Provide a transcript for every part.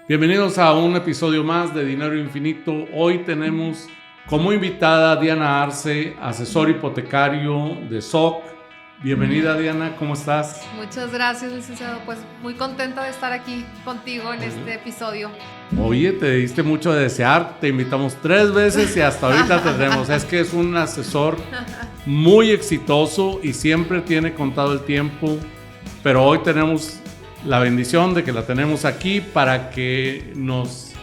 Bienvenidos a un episodio más de Dinero Infinito. Hoy tenemos como invitada a Diana Arce, asesor hipotecario de SOC. Bienvenida, Diana, ¿cómo estás? Muchas gracias, licenciado. Pues muy contenta de estar aquí contigo en este episodio. Oye, te diste mucho de desear, te invitamos 3 veces y hasta ahorita tendremos. Es que es un asesor muy exitoso y siempre tiene contado el tiempo, pero hoy tenemos la bendición de que la tenemos aquí para que nos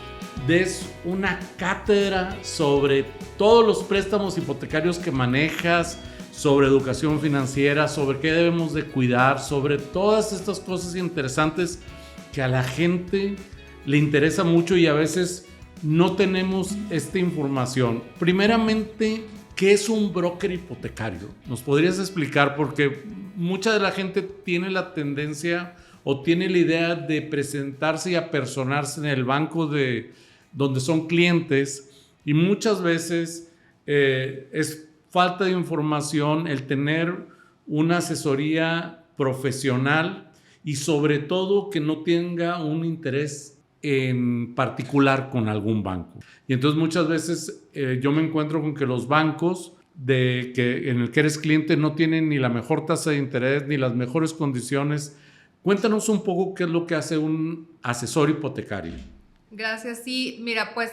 des una cátedra sobre todos los préstamos hipotecarios que manejas, sobre educación financiera, sobre qué debemos de cuidar, sobre todas estas cosas interesantes que a la gente le interesa mucho y a veces no tenemos esta información. Primeramente, ¿qué es un broker hipotecario? ¿Nos podrías explicar? Porque mucha de la gente tiene la tendencia o tiene la idea de presentarse y apersonarse en el banco de donde son clientes y muchas veces es falta de información el tener una asesoría profesional y sobre todo que no tenga un interés en particular con algún banco. Y entonces muchas veces yo me encuentro con que los bancos en el que eres cliente no tienen ni la mejor tasa de interés ni las mejores condiciones. Cuéntanos un poco qué es lo que hace un asesor hipotecario. Gracias. Sí, mira, pues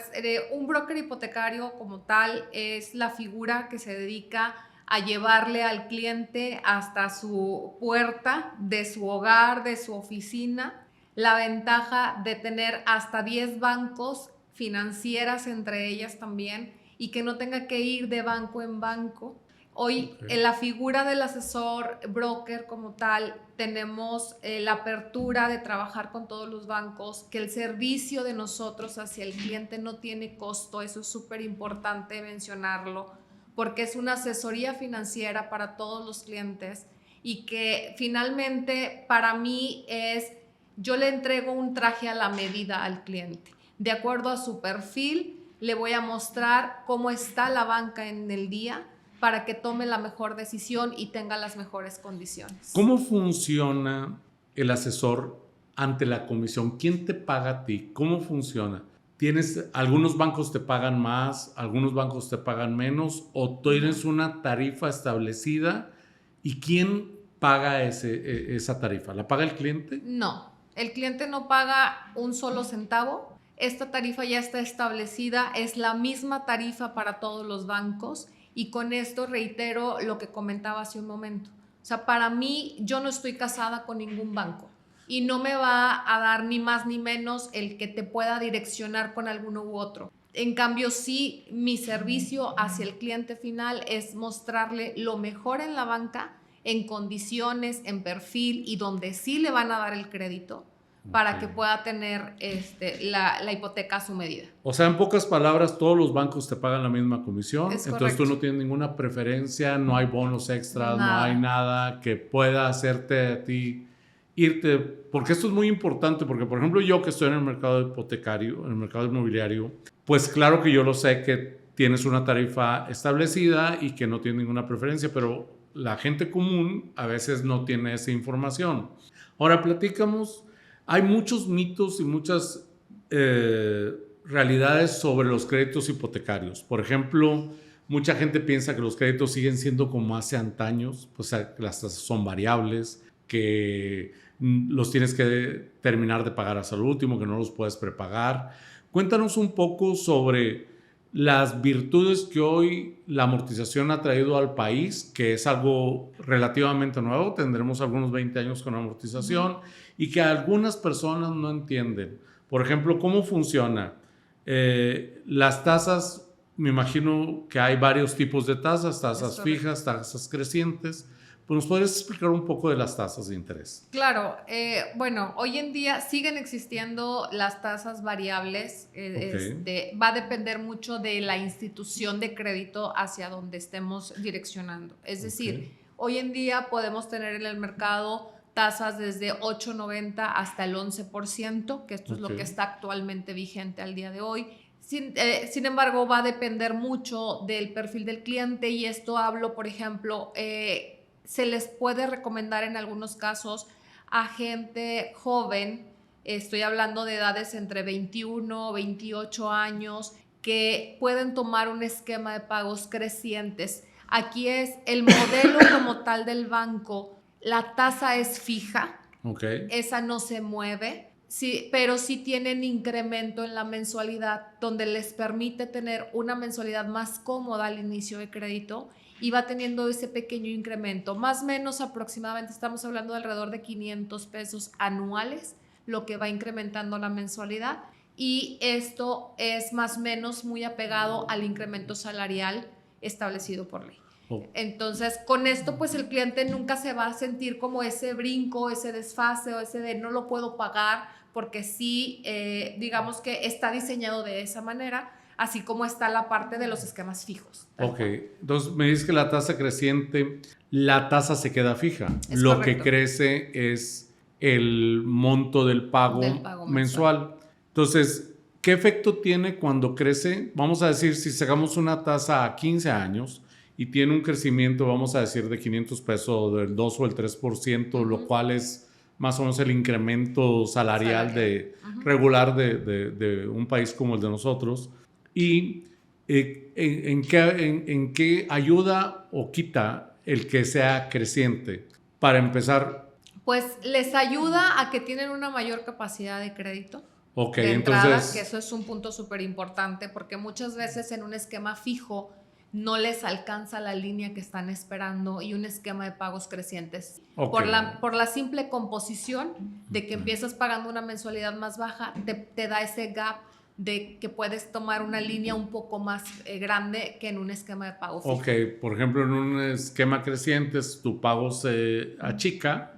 un broker hipotecario como tal es la figura que se dedica a llevarle al cliente hasta su puerta de su hogar, de su oficina. La ventaja de tener hasta 10 bancos financieras entre ellas también y que no tenga que ir de banco en banco. Hoy en la figura del asesor broker como tal tenemos la apertura de trabajar con todos los bancos, que el servicio de nosotros hacia el cliente no tiene costo, eso es súper importante mencionarlo, porque es una asesoría financiera para todos los clientes y que finalmente para mí yo le entrego un traje a la medida al cliente. De acuerdo a su perfil, le voy a mostrar cómo está la banca en el día, para que tome la mejor decisión y tenga las mejores condiciones. ¿Cómo funciona el asesor ante la comisión? ¿Quién te paga a ti? ¿Cómo funciona? ¿Algunos bancos te pagan más, algunos bancos te pagan menos o tienes una tarifa establecida? ¿Y quién paga esa tarifa? ¿La paga el cliente? No, el cliente no paga un solo centavo. Esta tarifa ya está establecida, es la misma tarifa para todos los bancos. Y con esto reitero lo que comentaba hace un momento. O sea, para mí, yo no estoy casada con ningún banco y no me va a dar ni más ni menos el que te pueda direccionar con alguno u otro. En cambio, sí, mi servicio hacia el cliente final es mostrarle lo mejor en la banca, en condiciones, en perfil y donde sí le van a dar el crédito para que pueda tener la hipoteca a su medida. O sea, en pocas palabras, todos los bancos te pagan la misma comisión, entonces tú no tienes ninguna preferencia, no hay bonos extras, no hay nada que pueda hacerte a ti irte, porque esto es muy importante, porque por ejemplo yo que estoy en el mercado hipotecario, en el mercado inmobiliario, pues claro que yo lo sé que tienes una tarifa establecida y que no tienes ninguna preferencia, pero la gente común a veces no tiene esa información. Ahora platicamos. Hay muchos mitos y muchas realidades sobre los créditos hipotecarios. Por ejemplo, mucha gente piensa que los créditos siguen siendo como hace antaños, pues que las tasas son variables, que los tienes que terminar de pagar hasta el último, que no los puedes prepagar. Cuéntanos un poco sobre las virtudes que hoy la amortización ha traído al país, que es algo relativamente nuevo, tendremos algunos 20 años con amortización, y que algunas personas no entienden. Por ejemplo, ¿cómo funciona? Las tasas, me imagino que hay varios tipos de tasas fijas, tasas crecientes. Pues ¿nos podrías explicar un poco de las tasas de interés? Claro, bueno, hoy en día siguen existiendo las tasas variables. Va a depender mucho de la institución de crédito hacia donde estemos direccionando. Es decir, hoy en día podemos tener en el mercado tasas desde 8.90 hasta el 11%, que esto es lo que está actualmente vigente al día de hoy. Sin embargo, va a depender mucho del perfil del cliente y esto hablo, por ejemplo, se les puede recomendar en algunos casos a gente joven estoy hablando de edades entre 21, 28 años, que pueden tomar un esquema de pagos crecientes. Aquí es el modelo como tal del banco, la tasa es fija, esa no se mueve, sí, pero sí tienen incremento en la mensualidad, donde les permite tener una mensualidad más cómoda al inicio de crédito y va teniendo ese pequeño incremento. Más o menos aproximadamente estamos hablando de alrededor de 500 pesos anuales, lo que va incrementando la mensualidad, y esto es más o menos muy apegado al incremento salarial establecido por ley. Entonces, con esto, pues el cliente nunca se va a sentir como ese brinco, ese desfase o ese de no lo puedo pagar, porque sí, digamos que está diseñado de esa manera, así como está la parte de los esquemas fijos. Ok, entonces me dices que la tasa creciente, la tasa se queda fija. Es lo correcto. que crece es el monto del pago mensual. Entonces, ¿qué efecto tiene cuando crece? Vamos a decir, si sacamos una tasa a 15 años y tiene un crecimiento, vamos a decir, de 500 pesos, del 2 o el 3%, lo cual es más o menos el incremento salarial regular de un país como el de nosotros. Y ¿en qué ayuda o quita el que sea creciente? Para empezar. Pues les ayuda a que tienen una mayor capacidad de crédito. Ok, de entrada, entonces, que eso es un punto súper importante, porque muchas veces en un esquema fijo no les alcanza la línea que están esperando, y un esquema de pagos crecientes. Okay. Por la simple composición de que empiezas pagando una mensualidad más baja, te da ese gap de que puedes tomar una línea un poco más grande que en un esquema de pago fijo. Ok, por ejemplo, en un esquema creciente, tu pago se achica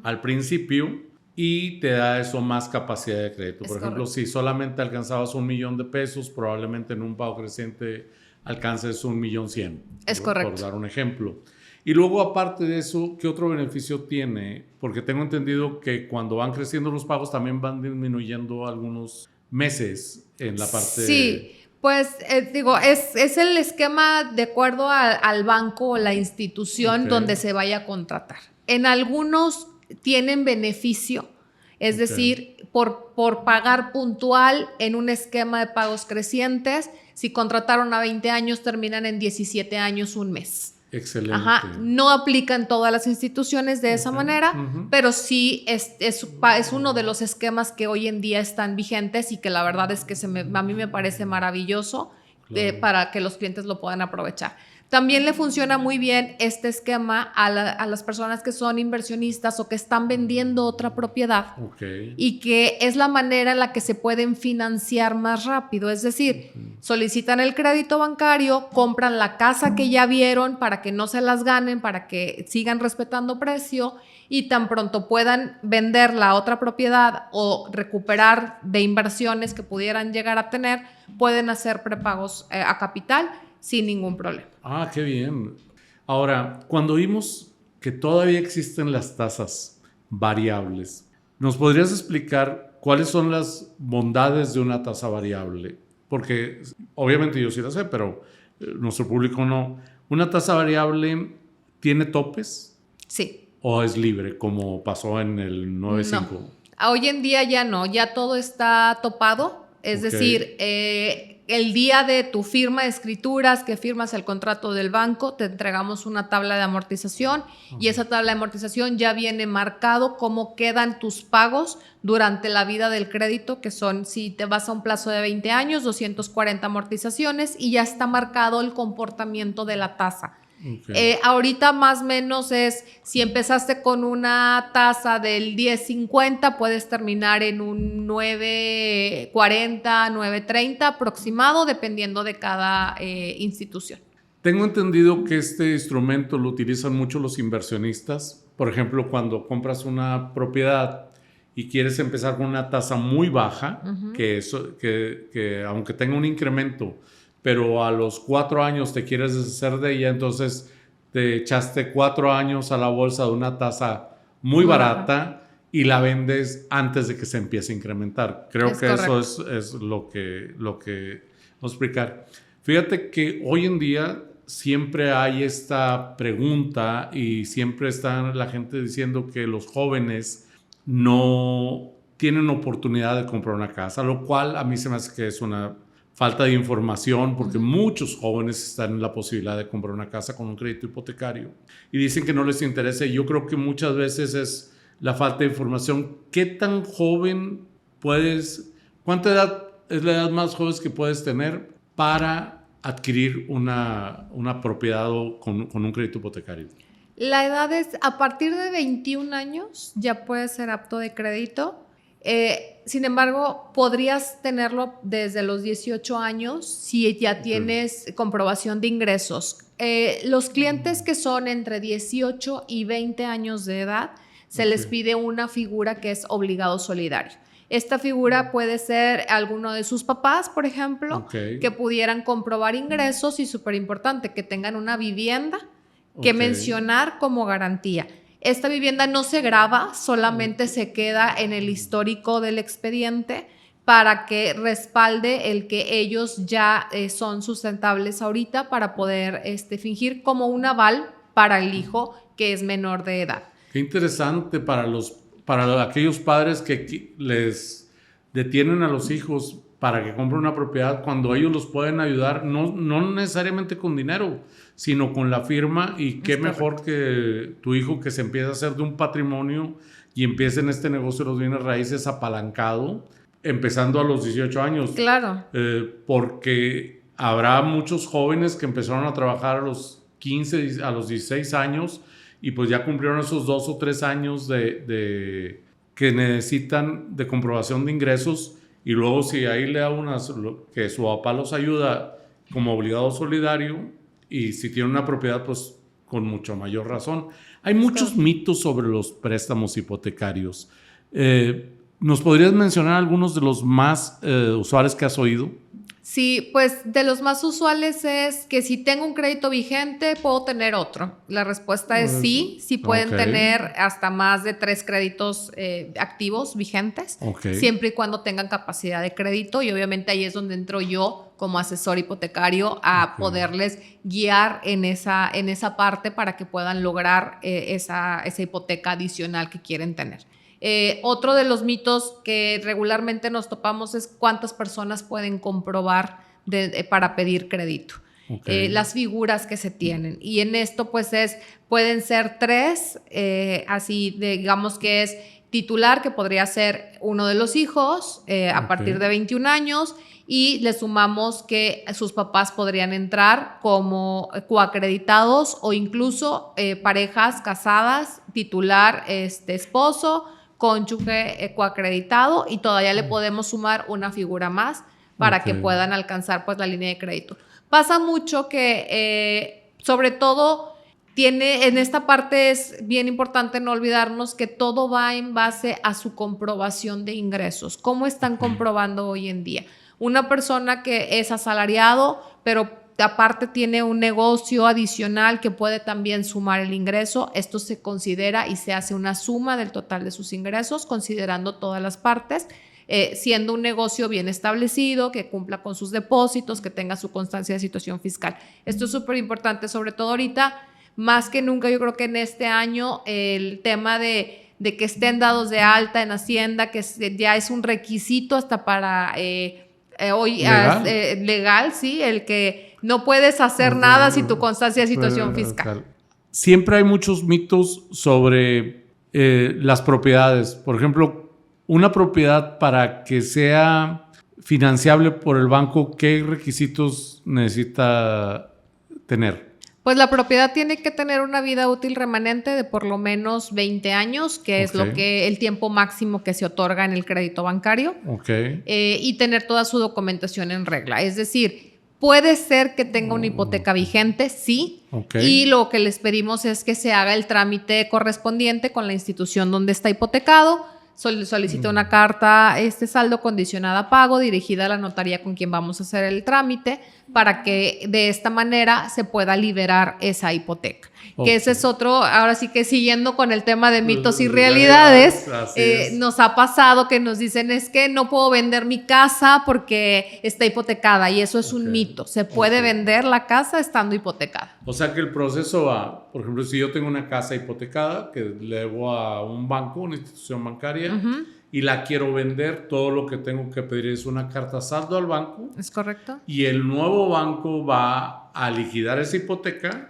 al principio y te da eso más capacidad de crédito. Por ejemplo, si solamente alcanzabas $1,000,000 de pesos, probablemente en un pago creciente alcances $1,100,000. Es correcto. Por dar un ejemplo. Y luego, aparte de eso, ¿qué otro beneficio tiene? Porque tengo entendido que cuando van creciendo los pagos también van disminuyendo algunos meses en la parte. Sí, pues digo, es el esquema de acuerdo al banco o la institución donde se vaya a contratar. En algunos tienen beneficio, es decir, por pagar puntual en un esquema de pagos crecientes. Si contrataron a 20 años, terminan en 17 años, un mes. Excelente. No aplica en todas las instituciones de esa manera, pero sí es uno de los esquemas que hoy en día están vigentes y que la verdad es que a mí me parece maravilloso para que los clientes lo puedan aprovechar. También le funciona muy bien este esquema a las personas que son inversionistas o que están vendiendo otra propiedad y que es la manera en la que se pueden financiar más rápido. Es decir, solicitan el crédito bancario, compran la casa que ya vieron para que no se las ganen, para que sigan respetando precio, y tan pronto puedan vender la otra propiedad o recuperar de inversiones que pudieran llegar a tener, pueden hacer prepagos a capital sin ningún problema. Ah, qué bien. Ahora, cuando vimos que todavía existen las tasas variables, ¿nos podrías explicar cuáles son las bondades de una tasa variable? Porque obviamente yo sí la sé, pero nuestro público no. ¿Una tasa variable tiene topes? Sí. ¿O es libre, como pasó en el 9.5? No. Hoy en día ya no, ya todo está topado. Es decir, el día de tu firma de escrituras, que firmas el contrato del banco, te entregamos una tabla de amortización y esa tabla de amortización ya viene marcado cómo quedan tus pagos durante la vida del crédito, que son, si te vas a un plazo de 20 años, 240 amortizaciones, y ya está marcado el comportamiento de la tasa. Ahorita más o menos es, si empezaste con una tasa del 10.50, puedes terminar en un 9.40, 9.30 aproximado, dependiendo de cada institución. Tengo entendido que este instrumento lo utilizan mucho los inversionistas. Por ejemplo, cuando compras una propiedad y quieres empezar con una tasa muy baja, que aunque tenga un incremento, pero a los 4 años te quieres deshacer de ella, entonces te echaste 4 años a la bolsa de una tasa muy barata y la vendes antes de que se empiece a incrementar. Creo que correcto. Eso es lo que vamos a explicar. Fíjate que hoy en día siempre hay esta pregunta y siempre está la gente diciendo que los jóvenes no tienen oportunidad de comprar una casa, lo cual a mí se me hace que es una falta de información porque muchos jóvenes están en la posibilidad de comprar una casa con un crédito hipotecario y dicen que no les interesa. Y yo creo que muchas veces es la falta de información. ¿Qué tan joven puedes, cuánta edad es la edad más joven que puedes tener para adquirir una propiedad con un crédito hipotecario? La edad es a partir de 21 años ya puedes ser apto de crédito. Sin embargo, podrías tenerlo desde los 18 años si ya tienes comprobación de ingresos. Los clientes que son entre 18 y 20 años de edad, se les pide una figura que es obligado solidario. Esta figura puede ser alguno de sus papás, por ejemplo, que pudieran comprobar ingresos y súper importante, que tengan una vivienda que mencionar como garantía. Esta vivienda no se grava, solamente se queda en el histórico del expediente para que respalde el que ellos ya son sustentables ahorita para poder fingir como un aval para el hijo que es menor de edad. Qué interesante para aquellos padres que les detienen a los hijos para que compren una propiedad cuando ellos los pueden ayudar, no necesariamente con dinero, sino con la firma. Y qué mejor que tu hijo que se empieza a hacer de un patrimonio y empiece en este negocio de los bienes raíces apalancado, empezando a los 18 años. Claro. Porque habrá muchos jóvenes que empezaron a trabajar a los 15, a los 16 años y pues ya cumplieron esos 2 o 3 años que necesitan de comprobación de ingresos. Y luego si ahí le da que su papá los ayuda como obligado solidario y si tiene una propiedad, pues con mucho mayor razón. Hay muchos mitos sobre los préstamos hipotecarios. ¿Nos podrías mencionar algunos de los más usuales que has oído? Sí, pues de los más usuales es que si tengo un crédito vigente, ¿puedo tener otro? La respuesta es sí, sí pueden tener hasta más de 3 créditos activos vigentes, siempre y cuando tengan capacidad de crédito, y obviamente ahí es donde entro yo como asesor hipotecario a poderles guiar en esa parte para que puedan lograr esa hipoteca adicional que quieren tener. Otro de los mitos que regularmente nos topamos es cuántas personas pueden comprobar para pedir crédito. Las figuras que se tienen. Y en esto pues pueden ser 3, así digamos que es titular, que podría ser uno de los hijos a partir de 21 años, y le sumamos que sus papás podrían entrar como coacreditados o incluso parejas casadas, titular, esposo, cónyuge coacreditado, y todavía le podemos sumar una figura más para que puedan alcanzar pues la línea de crédito. Pasa mucho que sobre todo en esta parte es bien importante no olvidarnos que todo va en base a su comprobación de ingresos. ¿Cómo están comprobando hoy en día? Una persona que es asalariado, pero aparte tiene un negocio adicional que puede también sumar el ingreso. Esto se considera y se hace una suma del total de sus ingresos, considerando todas las partes, siendo un negocio bien establecido, que cumpla con sus depósitos, que tenga su constancia de situación fiscal. Esto es súper importante, sobre todo ahorita, más que nunca. Yo creo que en este año el tema de que estén dados de alta en Hacienda, que ya es un requisito hasta para hoy legal, sí, el que no puedes hacer nada sin tu constancia de situación fiscal. Siempre hay muchos mitos sobre las propiedades. Por ejemplo, una propiedad para que sea financiable por el banco, ¿qué requisitos necesita tener? Pues la propiedad tiene que tener una vida útil remanente de por lo menos 20 años, que es el tiempo máximo que se otorga en el crédito bancario, y tener toda su documentación en regla. Es decir, puede ser que tenga una hipoteca vigente, sí, y lo que les pedimos es que se haga el trámite correspondiente con la institución donde está hipotecado. Solicita una carta saldo condicionada a pago dirigida a la notaría con quien vamos a hacer el trámite, para que de esta manera se pueda liberar esa hipoteca. Que ese es otro, ahora sí que siguiendo con el tema de mitos y realidades, nos ha pasado que nos dicen es que no puedo vender mi casa porque está hipotecada, y eso es un mito. Se puede vender la casa estando hipotecada. O sea que el proceso va, por ejemplo, si yo tengo una casa hipotecada que le debo a un banco, una institución bancaria, y la quiero vender, todo lo que tengo que pedir es una carta saldo al banco. ¿Es correcto? Y el nuevo banco va a liquidar esa hipoteca,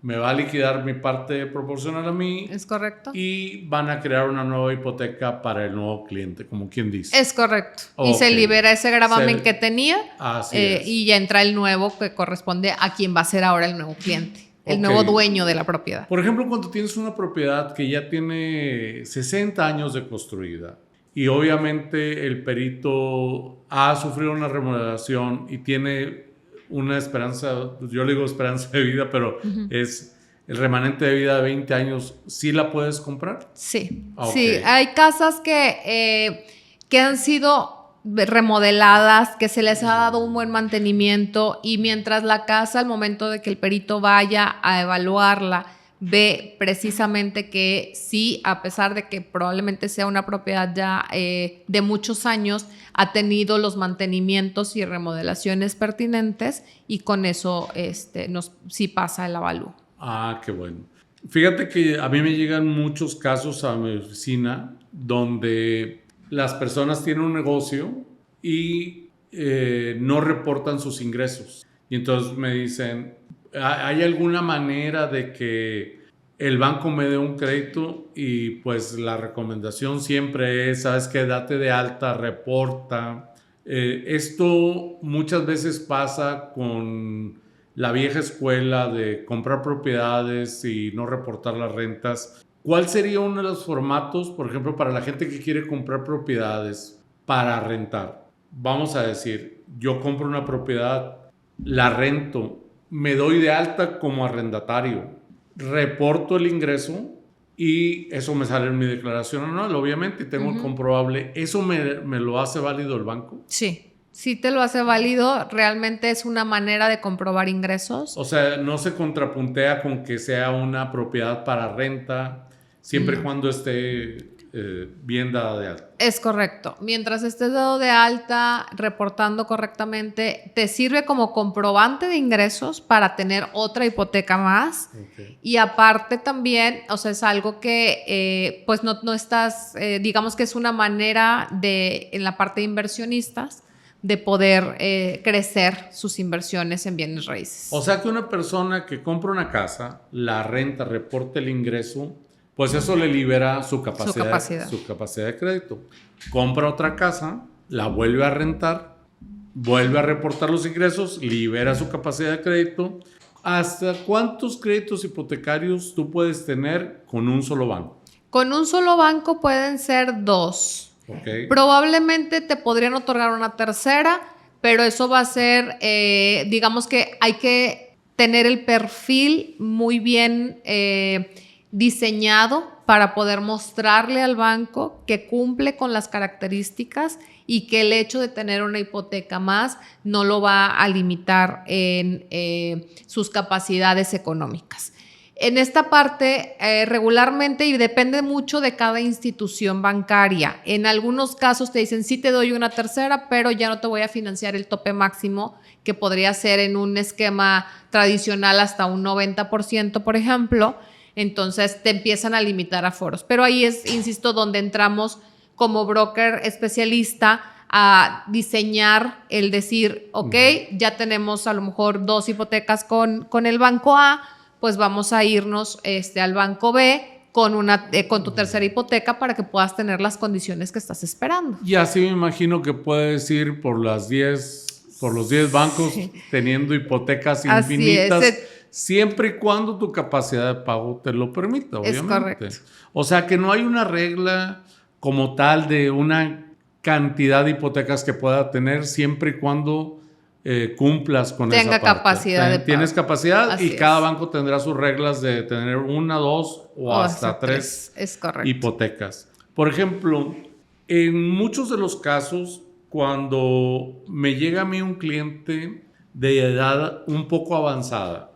me va a liquidar mi parte proporcional a mí. ¿Es correcto? Y van a crear una nueva hipoteca para el nuevo cliente, como quien dice. Es correcto. Okay. Y se libera ese gravamen que tenía. Así es. Y ya entra el nuevo que corresponde a quien va a ser ahora el nuevo cliente. El nuevo dueño de la propiedad. Por ejemplo, cuando tienes una propiedad que ya tiene 60 años de construida y obviamente el perito ha sufrido una remodelación y tiene una esperanza, yo le digo esperanza de vida, pero es el remanente de vida de 20 años, ¿sí la puedes comprar? Sí, Okay. Sí. Hay casas que han sido remodeladas, que se les ha dado un buen mantenimiento y mientras la casa, al momento de que el perito vaya a evaluarla, ve precisamente que sí, a pesar de que probablemente sea una propiedad ya de muchos años, ha tenido los mantenimientos y remodelaciones pertinentes y con eso sí pasa el avalúo. Ah, qué bueno. Fíjate que a mí me llegan muchos casos a mi oficina donde las personas tienen un negocio y no reportan sus ingresos. Y entonces me dicen, ¿hay alguna manera de que el banco me dé un crédito? Y pues la recomendación siempre es, ¿sabes qué? Date de alta, reporta. Esto muchas veces pasa con la vieja escuela de comprar propiedades y no reportar las rentas. ¿Cuál sería uno de los formatos, por ejemplo, para la gente que quiere comprar propiedades para rentar? Vamos a decir, yo compro una propiedad, la rento, me doy de alta como arrendatario, reporto el ingreso y eso me sale en mi declaración anual, obviamente, y tengo el comprobable. ¿Eso me lo hace válido el banco? Sí te lo hace válido, realmente es una manera de comprobar ingresos. O sea, no se contrapuntea con que sea una propiedad para renta, siempre y cuando esté bien dada de alta. Es correcto. Mientras estés dado de alta, reportando correctamente, te sirve como comprobante de ingresos para tener otra hipoteca más. Okay. Y aparte también, o sea, es algo que pues no estás, digamos que es una manera en la parte de inversionistas, de poder crecer sus inversiones en bienes raíces. O sea que una persona que compra una casa, la renta, reporta el ingreso, pues eso le libera su capacidad de crédito. Compra otra casa, la vuelve a rentar, vuelve a reportar los ingresos, libera su capacidad de crédito. ¿Hasta cuántos créditos hipotecarios tú puedes tener con un solo banco? Con un solo banco pueden ser 2. Okay. Probablemente te podrían otorgar una tercera, pero eso va a ser, digamos que hay que tener el perfil muy bien diseñado para poder mostrarle al banco que cumple con las características y que el hecho de tener una hipoteca más no lo va a limitar en sus capacidades económicas. En esta parte, regularmente, y depende mucho de cada institución bancaria, en algunos casos te dicen, sí te doy una tercera, pero ya no te voy a financiar el tope máximo, que podría ser en un esquema tradicional hasta un 90%, por ejemplo. Entonces, te empiezan a limitar aforos. Pero ahí es, insisto, donde entramos como broker especialista a diseñar el decir, ok, ya tenemos a lo mejor 2 hipotecas con el banco A, pues vamos a irnos al banco B con tu tercera hipoteca para que puedas tener las condiciones que estás esperando. Y así me imagino que puedes ir por los 10 bancos teniendo hipotecas infinitas, siempre y cuando tu capacidad de pago te lo permita, obviamente. Es correcto. O sea que no hay una regla como tal de una cantidad de hipotecas que pueda tener siempre y cuando cumplas con esa parte. Tenga capacidad de pago. Tienes capacidad. Así y cada banco tendrá sus reglas de tener 1, 2 o hasta 3 hipotecas. Por ejemplo, en muchos de los casos, cuando me llega a mí un cliente de edad un poco avanzada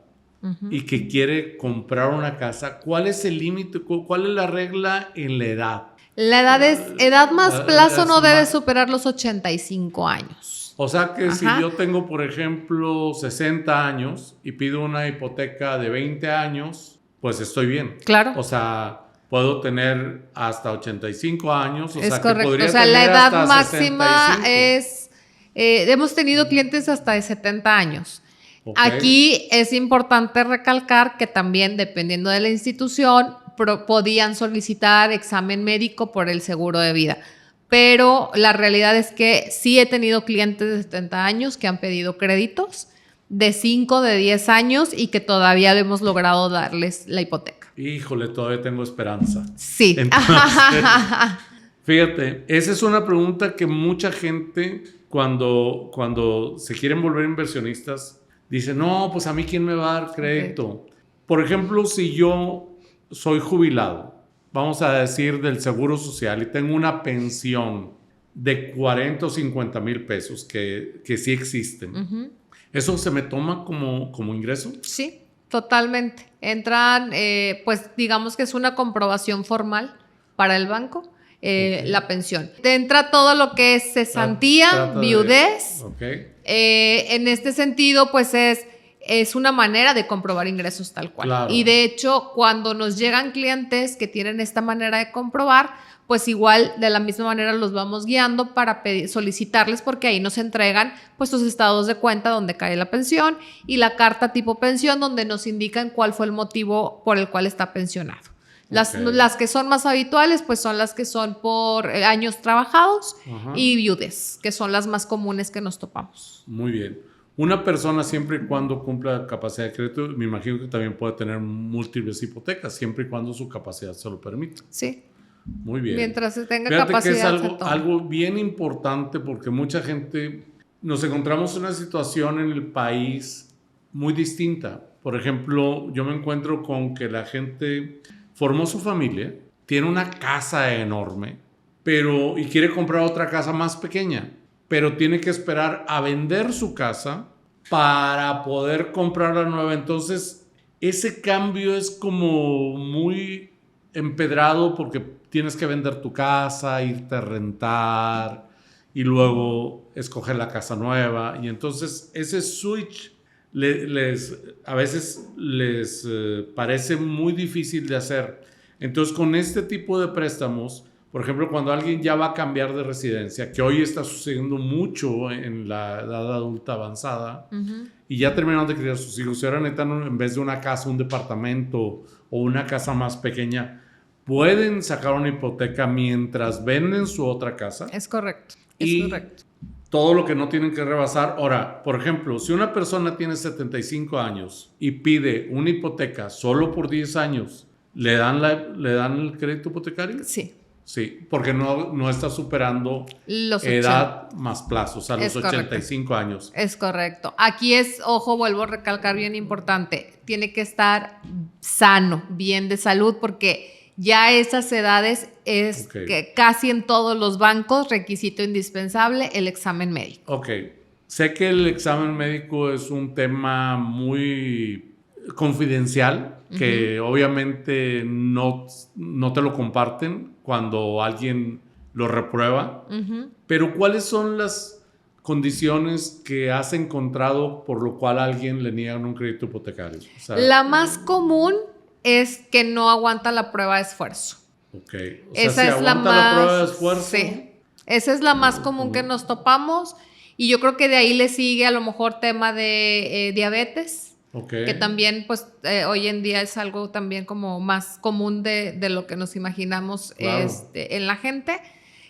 y que quiere comprar una casa, ¿cuál es el límite? ¿Cuál es la regla en la edad? La edad es edad más plazo, no debe superar los 85 años. O sea que si yo tengo, por ejemplo, 60 años y pido una hipoteca de 20 años, pues estoy bien. Claro. O sea, puedo tener hasta 85 años, o Es sea, correcto. que podría O sea, tener la edad hasta máxima 65. es, hemos tenido clientes hasta de 70 años. Ok. Aquí es importante recalcar que también, dependiendo de la institución, podían solicitar examen médico por el seguro de vida. Pero la realidad es que sí he tenido clientes de 70 años que han pedido créditos de 5, de 10 años y que todavía hemos logrado darles la hipoteca. Híjole, todavía tengo esperanza. Sí. Entonces, fíjate, esa es una pregunta que mucha gente cuando se quieren volver inversionistas dice, no, pues a mí quién me va a dar crédito. Okay. Por ejemplo, si yo soy jubilado, vamos a decir del Seguro Social y tengo una pensión de 40 o 50 mil pesos que sí existen, uh-huh. ¿Eso se me toma como ingreso? Sí, totalmente. Entran, pues digamos que es una comprobación formal para el banco, okay. La pensión. Te entra todo lo que es cesantía, viudez. Okay. En este sentido, pues es una manera de comprobar ingresos tal cual. Claro. Y de hecho, cuando nos llegan clientes que tienen esta manera de comprobar, pues igual de la misma manera los vamos guiando para solicitarles, porque ahí nos entregan pues sus estados de cuenta donde cae la pensión y la carta tipo pensión donde nos indican cuál fue el motivo por el cual está pensionado. Las que son más habituales pues son las que son por años trabajados, ajá. Y viudes, que son las más comunes que nos topamos. Muy bien. Una persona siempre y cuando cumpla capacidad de crédito, me imagino que también puede tener múltiples hipotecas, siempre y cuando su capacidad se lo permita. Sí. Muy bien. Mientras se tenga Fíjate capacidad. Que es algo bien importante porque mucha gente nos encontramos en una situación en el país muy distinta. Por ejemplo, yo me encuentro con que la gente formó su familia, tiene una casa enorme, y quiere comprar otra casa más pequeña, pero tiene que esperar a vender su casa para poder comprar la nueva. Entonces, ese cambio es como muy empedrado porque tienes que vender tu casa, irte a rentar y luego escoger la casa nueva. Y entonces ese switch a veces les parece muy difícil de hacer. Entonces con este tipo de préstamos, por ejemplo, cuando alguien ya va a cambiar de residencia, que hoy está sucediendo mucho en la edad adulta avanzada, uh-huh. Y ya terminaron de criar sus hijos y ahora necesitan en vez de una casa, un departamento o una casa más pequeña, pueden sacar una hipoteca mientras venden su otra casa. Es correcto, correcto. Todo lo que no tienen que rebasar. Ahora, por ejemplo, si una persona tiene 75 años y pide una hipoteca solo por 10 años, ¿le dan el crédito hipotecario? Sí. Sí, porque no está superando los edad más plazo, o sea, los 85 correcto. Años. Es correcto. Aquí vuelvo a recalcar bien importante, tiene que estar sano, bien de salud, porque ya esas edades es que casi en todos los bancos requisito indispensable el examen médico. Ok, sé que el examen médico es un tema muy confidencial, que uh-huh. Obviamente no te lo comparten cuando alguien lo reprueba, uh-huh. Pero ¿cuáles son las condiciones que has encontrado por lo cual a alguien le niegan un crédito hipotecario? O sea, la más común es que no aguanta la prueba de esfuerzo. Ok, o sea, esa si es aguanta la prueba de esfuerzo. Sí, esa es la más común que nos topamos y yo creo que de ahí le sigue a lo mejor tema de diabetes. Okay. Que también pues hoy en día es algo también como más común de lo que nos imaginamos, claro. En la gente.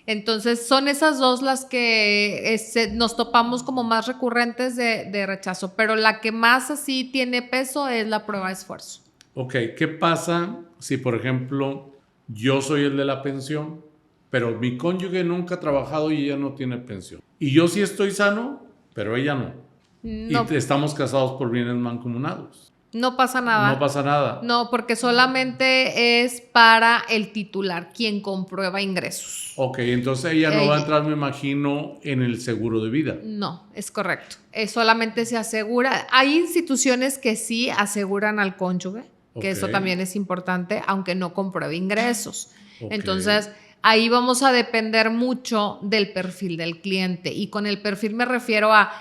Entonces son esas dos las que nos topamos como más recurrentes de rechazo, pero la que más así tiene peso es la prueba de esfuerzo. Ok, ¿qué pasa si por ejemplo yo soy el de la pensión, pero mi cónyuge nunca ha trabajado y ella no tiene pensión? Y yo sí estoy sano, pero ella no. No. Y estamos casados por bienes mancomunados. No pasa nada. No pasa nada. No, porque solamente es para el titular, quien comprueba ingresos. Ok, entonces ella no va a entrar, me imagino, en el seguro de vida. No, es correcto. Solamente se asegura. Hay instituciones que sí aseguran al cónyuge, que eso también es importante, aunque no compruebe ingresos. Entonces, ahí vamos a depender mucho del perfil del cliente. Y con el perfil me refiero a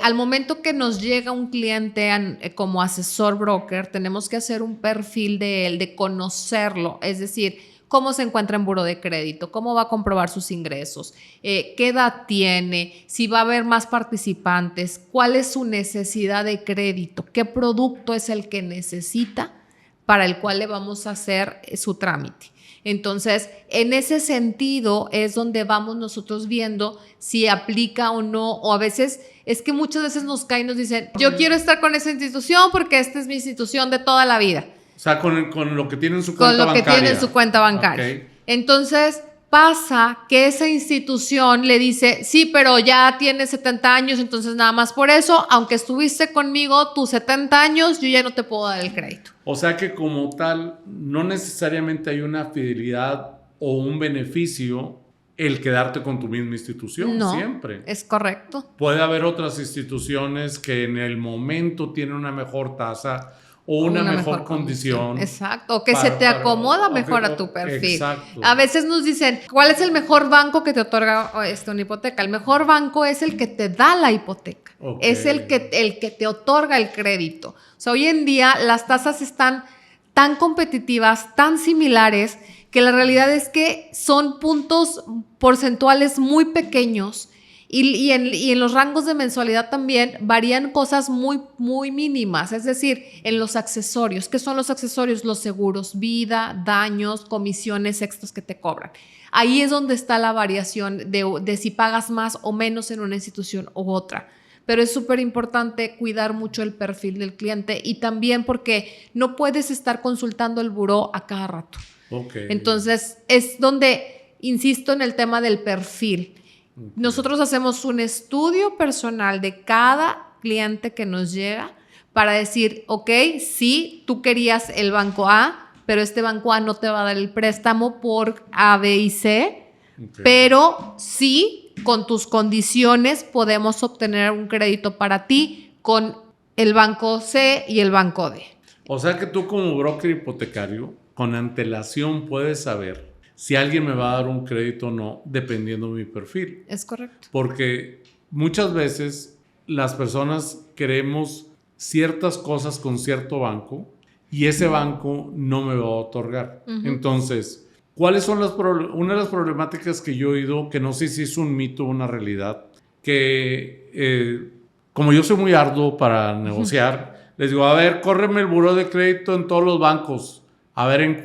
Al momento que nos llega un cliente como asesor broker, tenemos que hacer un perfil de él, de conocerlo, es decir, cómo se encuentra en buró de crédito, cómo va a comprobar sus ingresos, qué edad tiene, si va a haber más participantes, cuál es su necesidad de crédito, qué producto es el que necesita para el cual le vamos a hacer su trámite. Entonces, en ese sentido es donde vamos nosotros viendo si aplica o no, o a veces, es que muchas veces nos caen y nos dicen, yo quiero estar con esa institución porque esta es mi institución de toda la vida. O sea, con lo que tiene en su cuenta bancaria. Con lo que tiene en su cuenta bancaria. Okay. Entonces, pasa que esa institución le dice, sí, pero ya tienes 70 años, entonces nada más por eso, aunque estuviste conmigo tus 70 años, yo ya no te puedo dar el crédito. O sea que como tal, no necesariamente hay una fidelidad o un beneficio el quedarte con tu misma institución, no, siempre. Es correcto. Puede haber otras instituciones que en el momento tienen una mejor tasa o una mejor condición. Exacto, o que se te acomoda mejor a tu perfil. Exacto. A veces nos dicen, ¿cuál es el mejor banco que te otorga una hipoteca? El mejor banco es el que te da la hipoteca. Okay. Es el que te otorga el crédito. O sea, hoy en día las tasas están tan competitivas, tan similares, que la realidad es que son puntos porcentuales muy pequeños. Y en los rangos de mensualidad también varían cosas muy, muy mínimas, es decir, en los accesorios. ¿Qué son los accesorios? Los seguros, vida, daños, comisiones extras que te cobran. Ahí es donde está la variación de si pagas más o menos en una institución u otra. Pero es súper importante cuidar mucho el perfil del cliente y también porque no puedes estar consultando el buró a cada rato. Okay. Entonces, es donde insisto en el tema del perfil. Okay. Nosotros hacemos un estudio personal de cada cliente que nos llega para decir, ok, sí, tú querías el banco A, pero este banco A no te va a dar el préstamo por A, B y C, okay, pero sí, con tus condiciones podemos obtener un crédito para ti con el banco C y el banco D. O sea que tú como broker hipotecario, con antelación puedes saber si alguien me va a dar un crédito o no, dependiendo de mi perfil. Es correcto. Porque muchas veces las personas queremos ciertas cosas con cierto banco y ese banco no me va a otorgar. Entonces, ¿cuáles son una de las problemáticas que yo he oído, que no sé si es un mito o una realidad, que como yo soy muy arduo para negociar, les digo, a ver, córreme el buró de crédito en todos los bancos. A ver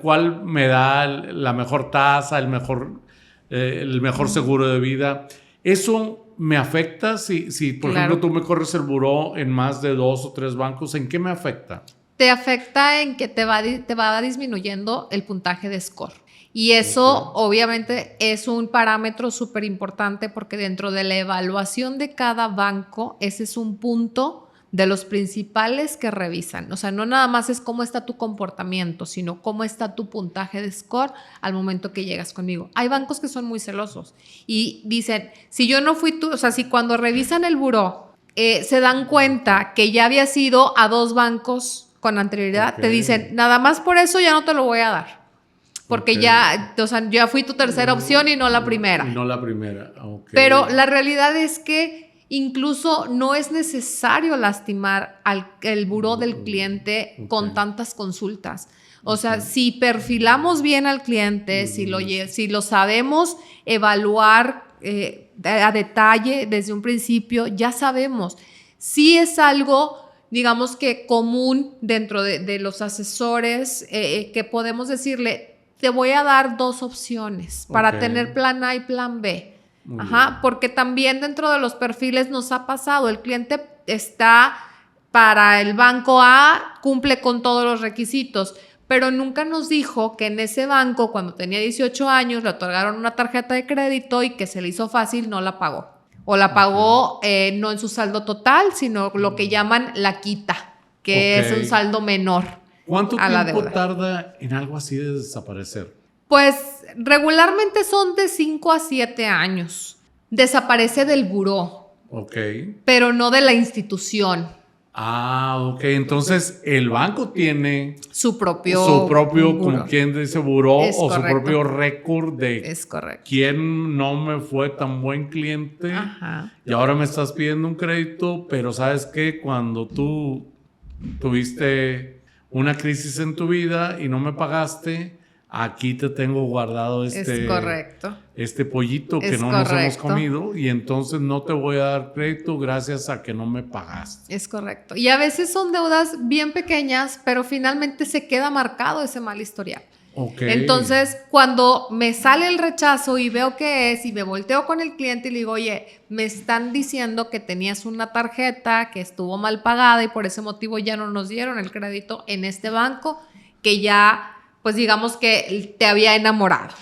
cuál me da la mejor tasa, el mejor seguro de vida. ¿Eso me afecta si por ejemplo, tú me corres el buró en más de 2 o 3 bancos? ¿En qué me afecta? Te afecta en que te va disminuyendo el puntaje de score. Y eso obviamente es un parámetro súper importante porque dentro de la evaluación de cada banco, ese es un punto de los principales que revisan. O sea, no nada más es cómo está tu comportamiento, sino cómo está tu puntaje de score al momento que llegas conmigo. Hay bancos que son muy celosos y dicen, si yo no fui tú, o sea, si cuando revisan el buró se dan cuenta que ya habías ido a 2 bancos con anterioridad, te dicen, nada más por eso ya no te lo voy a dar. Porque ya fui tu tercera opción y no la primera. Y no la primera, Pero la realidad es que incluso no es necesario lastimar el buró del cliente con tantas consultas. O sea, si perfilamos bien al cliente, si lo sabemos evaluar a detalle desde un principio, ya sabemos. Si es algo, digamos que común dentro de los asesores, que podemos decirle, te voy a dar 2 opciones para tener plan A y plan B. Porque también dentro de los perfiles nos ha pasado, el cliente está para el banco A, cumple con todos los requisitos, pero nunca nos dijo que en ese banco, cuando tenía 18 años, le otorgaron una tarjeta de crédito y que se le hizo fácil, no la pagó. O la pagó no en su saldo total, sino lo que llaman la quita, que es un saldo menor. ¿Cuánto tiempo tarda en algo así de desaparecer? Pues regularmente son de 5 a 7 años. Desaparece del buró. Pero no de la institución. Ok. Entonces, el banco tiene su propio buró, como buró. quien dice, buró Es o correcto. su propio récord de Es correcto. quién no me fue tan buen cliente. Ajá. Y ahora me estás pidiendo un crédito, pero ¿sabes qué? Cuando tú tuviste una crisis en tu vida y no me pagaste, aquí te tengo guardado Es correcto. este pollito que Es no nos hemos correcto. comido y entonces no te voy a dar crédito gracias a que no me pagaste. Es correcto. Y a veces son deudas bien pequeñas, pero finalmente se queda marcado ese mal historial. Okay. Entonces, cuando me sale el rechazo y veo qué es y me volteo con el cliente y le digo, oye, me están diciendo que tenías una tarjeta que estuvo mal pagada y por ese motivo ya no nos dieron el crédito en este banco que ya, pues digamos que te había enamorado.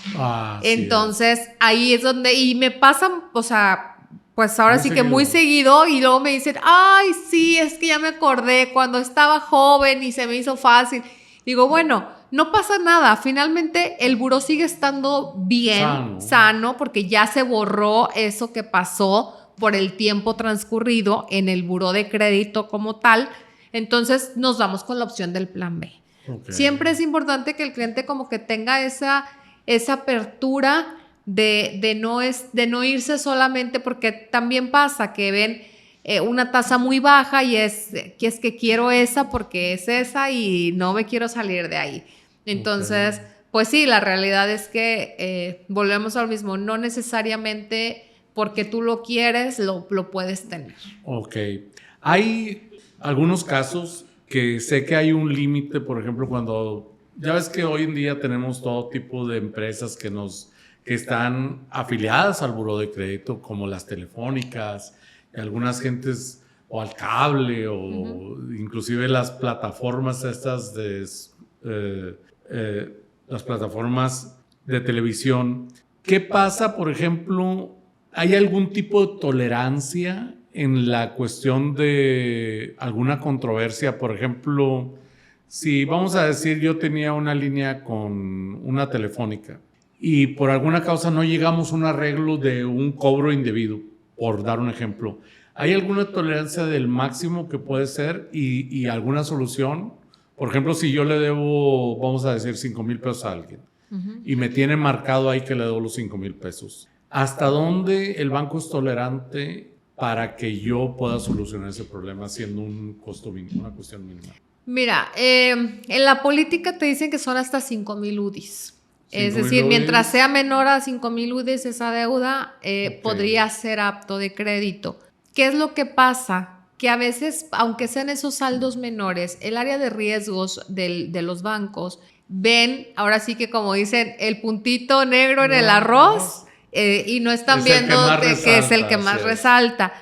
Entonces, ahí es donde, y me pasan, o sea, pues ahora sí que muy seguido y luego me dicen, ay, sí, es que ya me acordé cuando estaba joven y se me hizo fácil. Digo, bueno, no pasa nada. Finalmente, el buró sigue estando bien, sano, porque ya se borró eso que pasó por el tiempo transcurrido en el buró de crédito como tal. Entonces, nos vamos con la opción del plan B. Okay. Siempre es importante que el cliente como que tenga esa apertura de no irse solamente, porque también pasa que ven una tasa muy baja y es que quiero esa porque es esa y no me quiero salir de ahí. Entonces, pues sí, la realidad es que volvemos al mismo, no necesariamente porque tú lo quieres lo puedes tener. Ok. Hay algunos casos que sé que hay un límite, por ejemplo, cuando ya ves que hoy en día tenemos todo tipo de empresas que están afiliadas al buró de crédito, como las telefónicas, algunas gentes o al cable o inclusive las plataformas estas de las plataformas de televisión. ¿Qué pasa, por ejemplo? ¿Hay algún tipo de tolerancia en la cuestión de alguna controversia? Por ejemplo, si vamos a decir yo tenía una línea con una telefónica y por alguna causa no llegamos a un arreglo de un cobro indebido, por dar un ejemplo, ¿hay alguna tolerancia del máximo que puede ser y alguna solución? Por ejemplo, si yo le debo, vamos a decir, 5,000 pesos a alguien y me tiene marcado ahí que le debo los 5,000 pesos, ¿hasta dónde el banco es tolerante para que yo pueda solucionar ese problema siendo un costo mínimo, una cuestión mínima? Mira, en la política te dicen que son hasta 5,000 UDIs. Es decir, mientras sea menor a 5,000 UDIs esa deuda, podría ser apto de crédito. ¿Qué es lo que pasa? Que a veces, aunque sean esos saldos menores, el área de riesgos de los bancos ven, ahora sí que como dicen, el puntito negro en el arroz y no están viendo que es el que más resalta.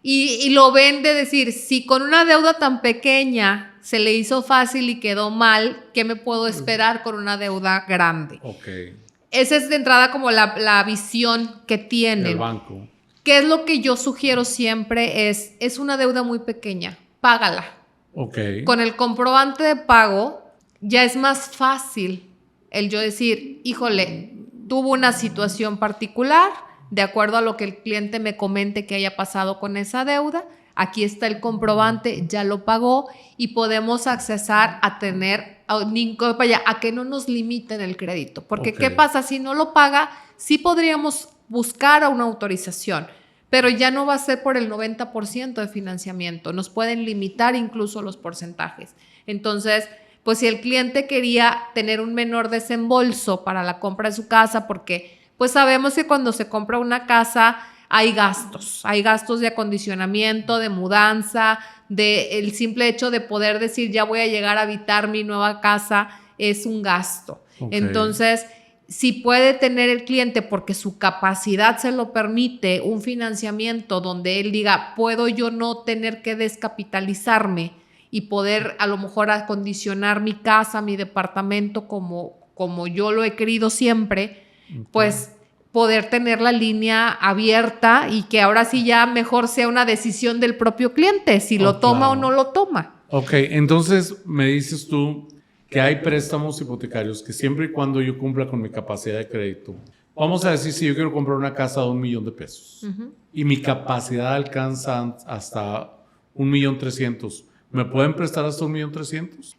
Y lo ven de decir, si con una deuda tan pequeña se le hizo fácil y quedó mal, ¿qué me puedo esperar con una deuda grande? Okay. Esa es de entrada como la visión que tienen. El banco. ¿Qué es lo que yo sugiero siempre? Es una deuda muy pequeña, págala. Okay. Con el comprobante de pago ya es más fácil el yo decir, híjole, tuvo una situación particular, de acuerdo a lo que el cliente me comente que haya pasado con esa deuda, aquí está el comprobante, ya lo pagó y podemos accesar a tener, a que no nos limiten el crédito. Porque ¿qué pasa? Si no lo paga, sí podríamos buscar a una autorización, pero ya no va a ser por el 90% de financiamiento. Nos pueden limitar incluso los porcentajes. Entonces, pues si el cliente quería tener un menor desembolso para la compra de su casa, porque pues sabemos que cuando se compra una casa hay gastos de acondicionamiento, de mudanza, el simple hecho de poder decir ya voy a llegar a habitar mi nueva casa es un gasto. Okay. Entonces, si puede tener el cliente, porque su capacidad se lo permite, un financiamiento donde él diga, puedo yo no tener que descapitalizarme y poder a lo mejor acondicionar mi casa, mi departamento como yo lo he querido siempre, pues poder tener la línea abierta y que ahora sí ya mejor sea una decisión del propio cliente, si lo toma o no lo toma. Ok, entonces me dices tú que hay préstamos hipotecarios que siempre y cuando yo cumpla con mi capacidad de crédito, vamos a decir si yo quiero comprar una casa de $1,000,000 y mi capacidad alcanza hasta 1,300,000, ¿Me pueden prestar hasta 1.300.000?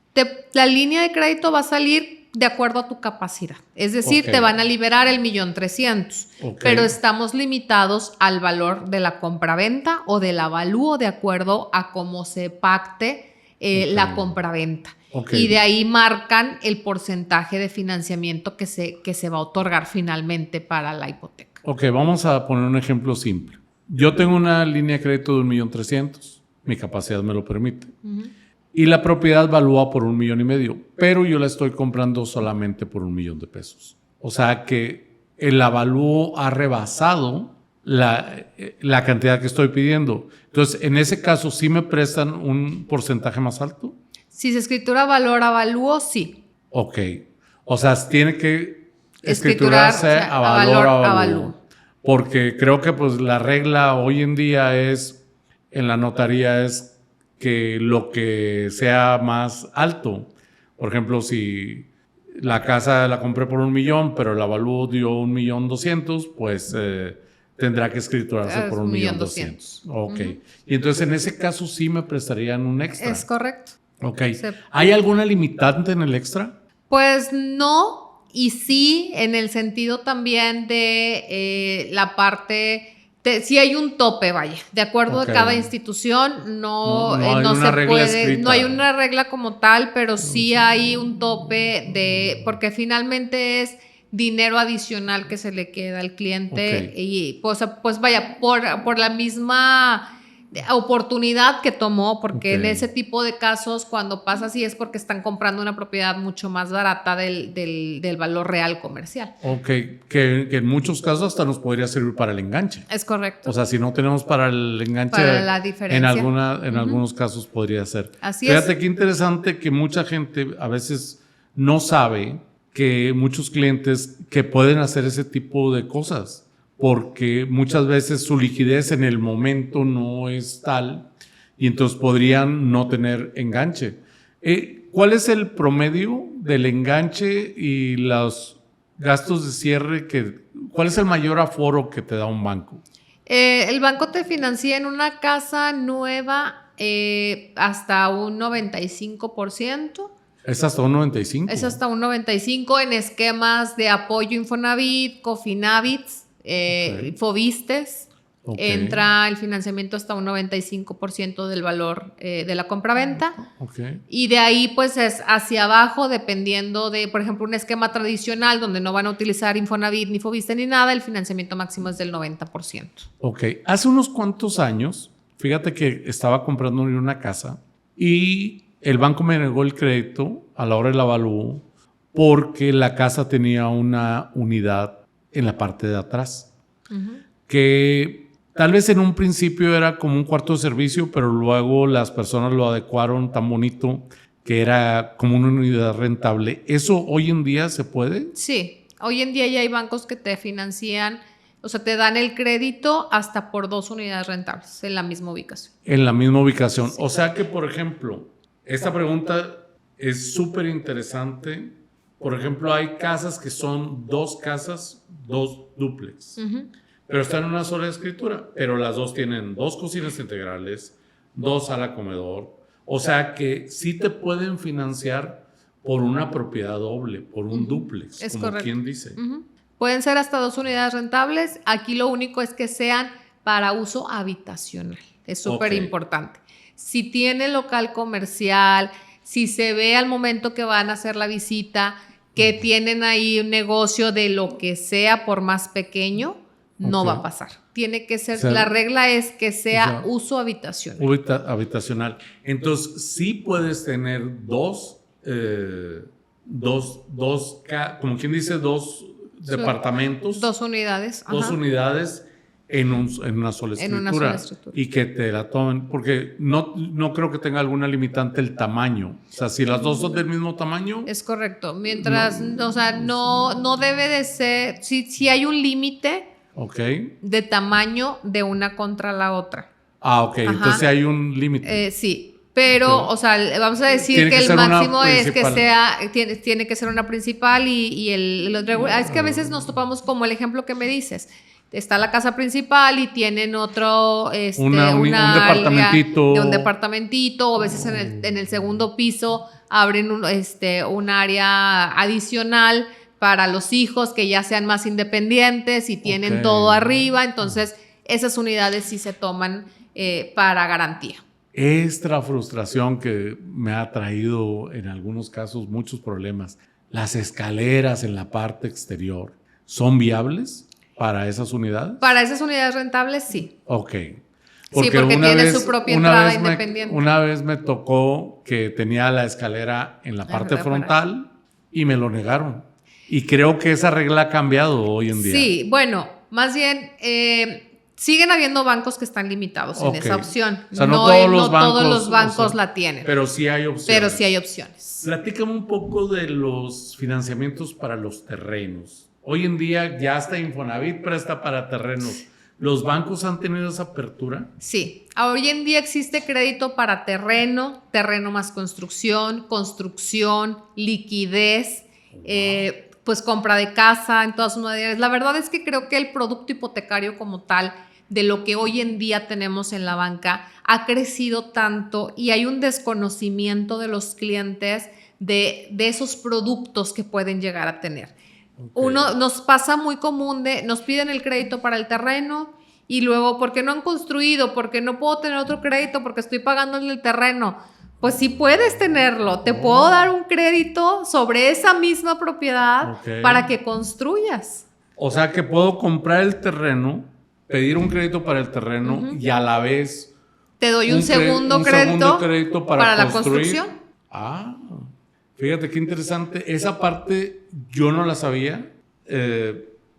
La línea de crédito va a salir de acuerdo a tu capacidad. Es decir, te van a liberar el 1.300.000, pero estamos limitados al valor de la compraventa o del avalúo de acuerdo a cómo se pacte la compraventa. Y de ahí marcan el porcentaje de financiamiento que se va a otorgar finalmente para la hipoteca. Ok, vamos a poner un ejemplo simple. Yo tengo una línea de crédito de 1.300.000, mi capacidad me lo permite. Y la propiedad valúa por 1.5 millones, pero yo la estoy comprando solamente por $1,000,000. O sea que el avalúo ha rebasado la cantidad que estoy pidiendo. Entonces, en ese caso, ¿sí me prestan un porcentaje más alto? Si se escritura valor avalúo, sí. Ok. O sea, tiene que escriturarse a valor avalúo. Porque creo que pues la regla hoy en día es, en la notaría, es que lo que sea más alto. Por ejemplo, si la casa la compré por 1,000,000, pero el avalúo dio 1,200,000, pues tendrá que escriturarse por 1,200,000. Ok. Y entonces en ese caso sí me prestarían un extra. Es correcto. Ok. ¿Hay alguna limitante en el extra? Pues no, y sí en el sentido también de la parte... Sí hay un tope, vaya, de acuerdo a cada institución, no se puede, no hay una regla como tal, pero sí hay un tope porque finalmente es dinero adicional que se le queda al cliente y pues vaya, por la misma oportunidad que tomó, porque en ese tipo de casos cuando pasa así es porque están comprando una propiedad mucho más barata del valor real comercial. Ok, que en muchos casos hasta nos podría servir para el enganche. Es correcto. O sea, si no tenemos para el enganche, para la diferencia. En algunos casos podría ser. Así Fíjate qué interesante que mucha gente a veces no sabe que muchos clientes que pueden hacer ese tipo de cosas, porque muchas veces su liquidez en el momento no es tal y entonces podrían no tener enganche. ¿Cuál es el promedio del enganche y los gastos de cierre? ¿Cuál es el mayor aforo que te da un banco? El banco te financia en una casa nueva hasta un 95%. ¿Es hasta un 95%? Es hasta un 95% en esquemas de apoyo Infonavit, Cofinavits, Fobistes. Entra el financiamiento hasta un 95% del valor de la compraventa. Y de ahí pues es hacia abajo, dependiendo de, por ejemplo, un esquema tradicional donde no van a utilizar Infonavit ni Fobiste ni nada, el financiamiento máximo es del 90%. Ok, hace unos cuantos años, fíjate que estaba comprando una casa y el banco me negó el crédito a la hora del avalúo porque la casa tenía una unidad en la parte de atrás, que tal vez en un principio era como un cuarto de servicio, pero luego las personas lo adecuaron tan bonito que era como una unidad rentable. ¿Eso hoy en día se puede? Sí, hoy en día ya hay bancos que te financian, o sea, te dan el crédito hasta por 2 unidades rentables en la misma ubicación. En la misma ubicación. Sí. O sea que, por ejemplo, esta pregunta es súper interesante. Por ejemplo, hay casas que son 2 casas, 2 dúplex, pero están en una sola escritura, pero las 2 tienen 2 cocinas integrales, 2 sala comedor. O sea que sí te pueden financiar por una propiedad doble, por un dúplex, es como correcto. quien dice. Pueden ser hasta 2 unidades rentables. Aquí lo único es que sean para uso habitacional. Es súper importante. Si tiene local comercial, si se ve al momento que van a hacer la visita que tienen ahí un negocio de lo que sea, por más pequeño, no va a pasar. Tiene que ser, la regla es que sea uso habitacional. Habitacional. Entonces, sí puedes tener dos, como quien dice, 2 departamentos. 2 unidades. 2 unidades en una sola escritura. Y que te la tomen, porque no creo que tenga alguna limitante el tamaño. O sea, si las 2 son del mismo tamaño. Es correcto. Mientras, o sea, no debe de ser, si hay un límite de tamaño de una contra la otra. Entonces hay un límite. Sí, pero, o sea, vamos a decir que el máximo es que sea, tiene que ser una principal y el es que a veces nos topamos como el ejemplo que me dices. está la casa principal y tienen otro, un área departamentito. de un departamentito, o a veces en el segundo piso abren un área adicional para los hijos que ya sean más independientes y tienen todo arriba. Entonces, esas unidades sí se toman para garantía. Esta frustración que me ha traído en algunos casos muchos problemas. ¿Las escaleras en la parte exterior son viables para esas unidades? Para esas unidades rentables, sí. Ok. Porque tiene su propia entrada independiente. Una vez me tocó que tenía la escalera en la parte frontal y me lo negaron. Y creo que esa regla ha cambiado hoy en día. Sí, bueno, más bien siguen habiendo bancos que están limitados en esa opción. O sea, no todos los bancos la tienen. Pero sí hay opciones. Platícame un poco de los financiamientos para los terrenos. Hoy en día ya hasta Infonavit presta para terrenos. ¿Los bancos han tenido esa apertura? Sí, hoy en día existe crédito para terreno más construcción, liquidez, pues compra de casa en todas sus modalidades. La verdad es que creo que el producto hipotecario como tal, de lo que hoy en día tenemos en la banca, ha crecido tanto y hay un desconocimiento de los clientes de esos productos que pueden llegar a tener. Nos pasa muy común nos piden el crédito para el terreno y luego, ¿por qué no han construido? ¿Por qué no puedo tener otro crédito? Porque estoy pagando el terreno. Pues sí puedes tenerlo. Te puedo dar un crédito sobre esa misma propiedad para que construyas. O sea que puedo comprar el terreno, pedir un crédito para el terreno y a la vez te doy un segundo crédito para la construcción. Fíjate qué interesante. Esa parte yo no la sabía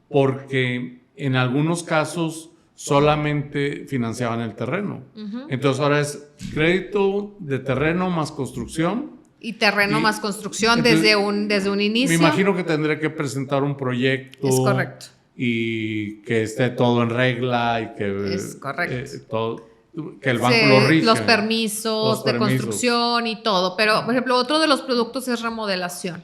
porque en algunos casos solamente financiaban el terreno. Entonces ahora es crédito de terreno más construcción. Y terreno más construcción desde un inicio. Me imagino que tendré que presentar un proyecto. Es correcto. Y que esté todo en regla y que... Es correcto. Todo, que el banco lo rige. Los permisos de construcción y todo. Pero, por ejemplo, otro de los productos es remodelación,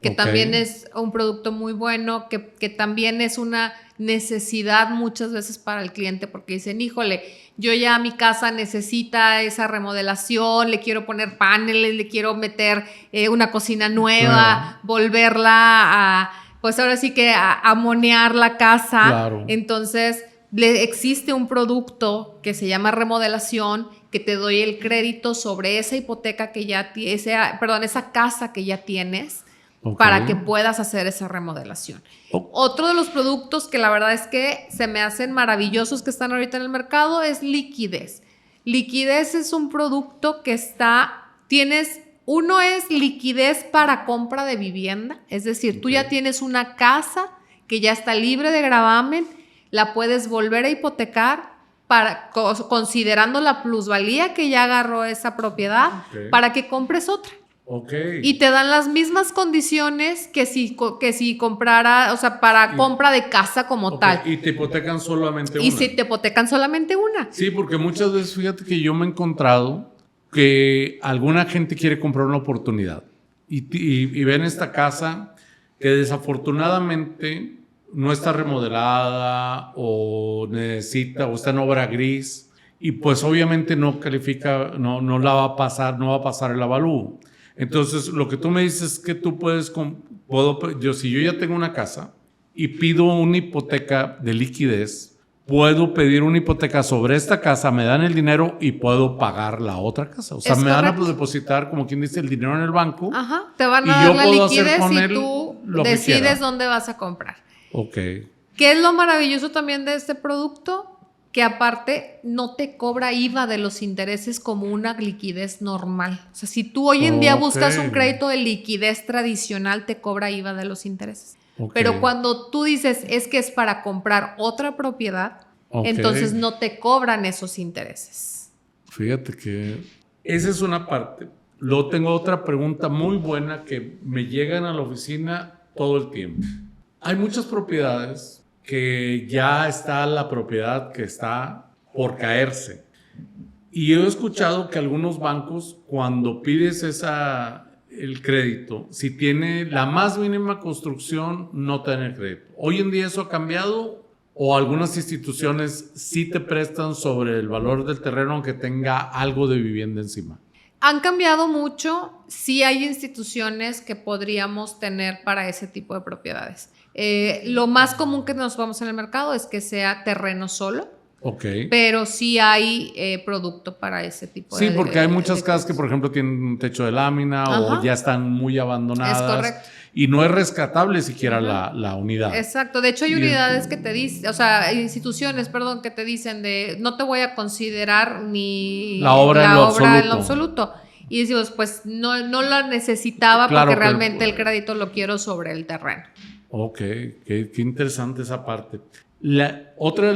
que también es un producto muy bueno, que también es una necesidad muchas veces para el cliente, porque dicen, híjole, yo ya mi casa necesita esa remodelación, le quiero poner paneles, le quiero meter una cocina nueva, volverla a, pues ahora sí que a amonear la casa. Claro. Entonces, existe un producto que se llama remodelación, que te doy el crédito sobre esa hipoteca que ya esa casa que ya tienes, para que puedas hacer esa remodelación. Otro de los productos que la verdad es que se me hacen maravillosos que están ahorita en el mercado es liquidez. Liquidez es un producto que uno es liquidez para compra de vivienda, es decir, tú ya tienes una casa que ya está libre de gravamen, la puedes volver a hipotecar considerando la plusvalía que ya agarró esa propiedad para que compres otra. Y te dan las mismas condiciones que si comprara, o sea, para compra de casa como tal. Y te hipotecan solamente una. Y si te hipotecan solamente una. Sí, porque muchas veces, fíjate que yo me he encontrado que alguna gente quiere comprar una oportunidad y ven esta casa que desafortunadamente no está remodelada o está en obra gris y pues obviamente no califica, no va a pasar el avalúo. Entonces, lo que tú me dices es que tú si yo ya tengo una casa y pido una hipoteca de liquidez, puedo pedir una hipoteca sobre esta casa, me dan el dinero y puedo pagar la otra casa. O sea, me van a depositar, como quien dice, el dinero en el banco. Te van a dar la liquidez y tú decides dónde vas a comprar. ¿Qué es lo maravilloso también de este producto? Que aparte no te cobra IVA de los intereses como una liquidez normal. O sea, si tú hoy en día buscas un crédito de liquidez tradicional, te cobra IVA de los intereses. Pero cuando tú dices es que es para comprar otra propiedad, entonces no te cobran esos intereses. Fíjate que esa es una parte. Luego tengo otra pregunta muy buena que me llegan a la oficina todo el tiempo. Hay muchas propiedades que ya está la propiedad que está por caerse. Y he escuchado que algunos bancos, cuando pides el crédito, si tiene la más mínima construcción, no te dan el crédito. ¿Hoy en día eso ha cambiado o algunas instituciones sí te prestan sobre el valor del terreno aunque tenga algo de vivienda encima? Han cambiado mucho, sí hay instituciones que podríamos tener para ese tipo de propiedades. Lo más común que nos vamos en el mercado es que sea terreno solo, pero sí hay producto para ese tipo de... Sí, porque hay muchas casas que, por ejemplo, tienen un techo de lámina o ya están muy abandonadas. Es correcto. Y no es rescatable siquiera la unidad. Exacto. De hecho, hay unidades que te dicen, o sea, instituciones, perdón, que te dicen de no te voy a considerar ni la obra en lo absoluto. Y decimos, pues no la necesitaba porque realmente el crédito lo quiero sobre el terreno. Ok, qué interesante esa parte. Otra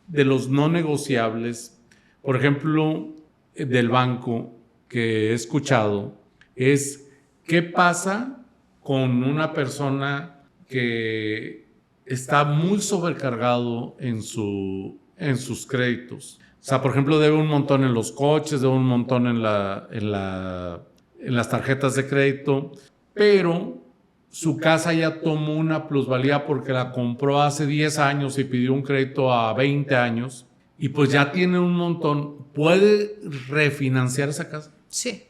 de los no negociables, por ejemplo, del banco que he escuchado, es ¿qué pasa con una persona que está muy sobrecargado en sus créditos? O sea, por ejemplo, debe un montón en los coches, debe un montón en las tarjetas de crédito, pero su casa ya tomó una plusvalía porque la compró hace 10 años y pidió un crédito a 20 años y pues ya tiene un montón. ¿Puede refinanciar esa casa? Sí,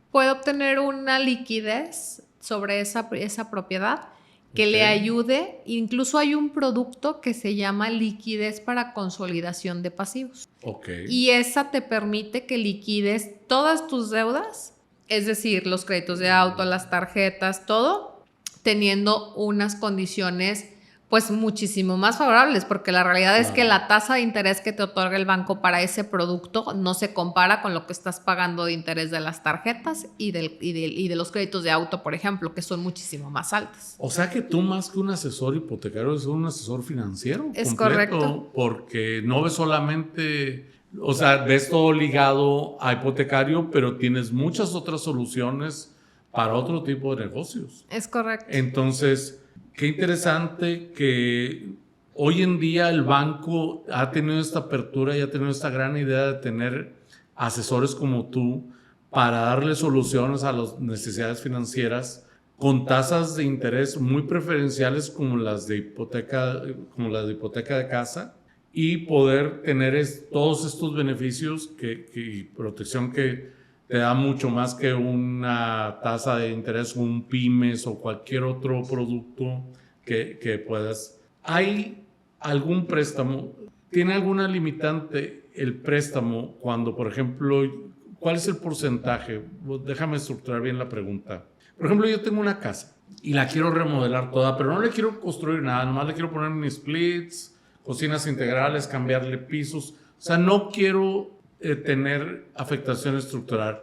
puede obtener una liquidez sobre esa propiedad que le ayude. Incluso hay un producto que se llama liquidez para consolidación de pasivos. Y esa te permite que liquides todas tus deudas, es decir, los créditos de auto, las tarjetas, todo, teniendo unas condiciones pues muchísimo más favorables, porque la realidad es que la tasa de interés que te otorga el banco para ese producto no se compara con lo que estás pagando de interés de las tarjetas y de los créditos de auto, por ejemplo, que son muchísimo más altas. O sea que tú, más que un asesor hipotecario, eres un asesor financiero. Es completo, correcto. Porque no ves solamente, o sea, ves todo ligado a hipotecario, pero tienes muchas otras soluciones para otro tipo de negocios. Es correcto. Entonces, qué interesante que hoy en día el banco ha tenido esta apertura y ha tenido esta gran idea de tener asesores como tú para darle soluciones a las necesidades financieras con tasas de interés muy preferenciales como las de hipoteca de casa y poder tener todos estos beneficios y protección que te da mucho más que una tasa de interés, un pymes o cualquier otro producto que puedas. ¿Hay algún préstamo? ¿Tiene alguna limitante el préstamo cuando, por ejemplo, cuál es el porcentaje? Déjame estructurar bien la pregunta. Por ejemplo, yo tengo una casa y la quiero remodelar toda, pero no le quiero construir nada, nomás le quiero poner mini splits, cocinas integrales, cambiarle pisos. O sea, no quiero tener afectación estructural.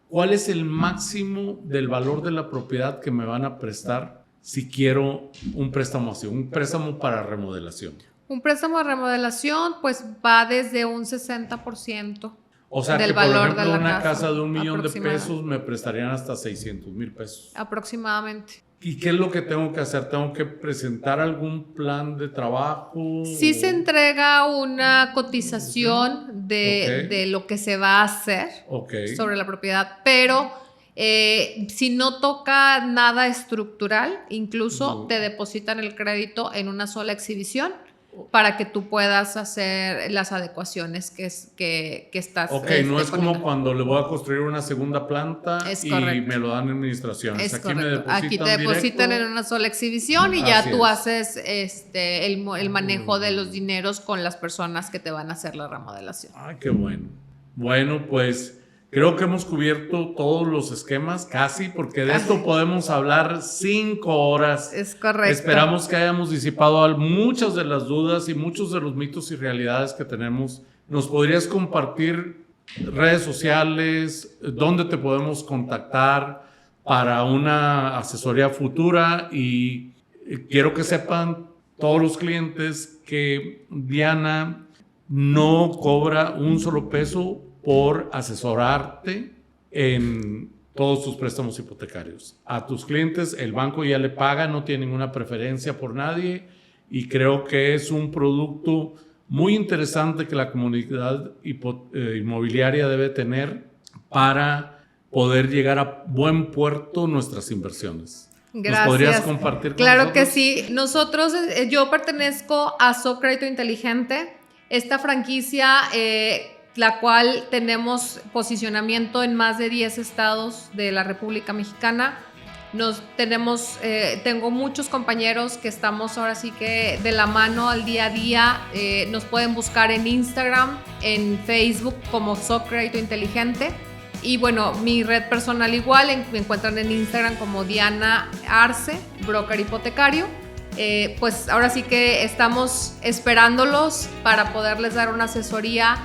¿Cuál es el máximo del valor de la propiedad que me van a prestar si quiero un préstamo así, un préstamo para remodelación? Un préstamo de remodelación pues va desde un 60%. O sea del que, valor por ejemplo, de una casa de $1,000,000 de pesos me prestarían hasta 600,000 pesos. Aproximadamente. ¿Y qué es lo que tengo que hacer? ¿Tengo que presentar algún plan de trabajo? Sí se entrega una cotización de lo que se va a hacer sobre la propiedad, pero si no toca nada estructural, incluso te depositan el crédito en una sola exhibición para que tú puedas hacer las adecuaciones que estás no es como cuando le voy a construir una segunda planta y me lo dan en administraciones. Aquí te depositan en una sola exhibición y ya tú haces el manejo de los dineros con las personas que te van a hacer la remodelación. Ay, qué bueno. Bueno, pues creo que hemos cubierto todos los esquemas, casi, porque de esto podemos hablar 5 horas. Es correcto. Esperamos que hayamos disipado muchas de las dudas y muchos de los mitos y realidades que tenemos. ¿Nos podrías compartir redes sociales? ¿Dónde te podemos contactar para una asesoría futura? Y quiero que sepan todos los clientes que Diana no cobra un solo peso por asesorarte en todos tus préstamos hipotecarios. A tus clientes el banco ya le paga, no tiene ninguna preferencia por nadie y creo que es un producto muy interesante que la comunidad inmobiliaria debe tener para poder llegar a buen puerto nuestras inversiones. Gracias. ¿Nos podrías compartir con Claro nosotros? que sí. Nosotros, yo pertenezco a So Crédito Inteligente, esta franquicia, la cual tenemos posicionamiento en más de 10 estados de la República Mexicana. Tengo muchos compañeros que estamos ahora sí que de la mano al día a día. Nos pueden buscar en Instagram, en Facebook como So Crédito Inteligente. Y bueno, mi red personal igual, me encuentran en Instagram como Diana Arce, broker hipotecario. Pues ahora sí que estamos esperándolos para poderles dar una asesoría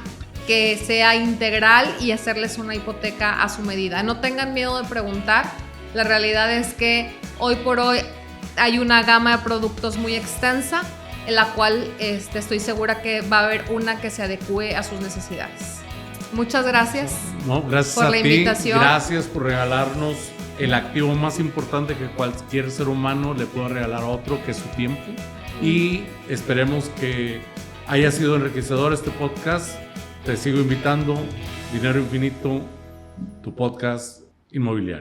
que sea integral y hacerles una hipoteca a su medida. No tengan miedo de preguntar. La realidad es que hoy por hoy hay una gama de productos muy extensa, en la cual estoy segura que va a haber una que se adecue a sus necesidades. Muchas gracias. No, gracias por a la ti. invitación. Gracias por regalarnos el activo más importante que cualquier ser humano le pueda regalar a otro, que es su tiempo. Y esperemos que haya sido enriquecedor este podcast. Te sigo invitando. Dinero Infinito, tu podcast inmobiliario.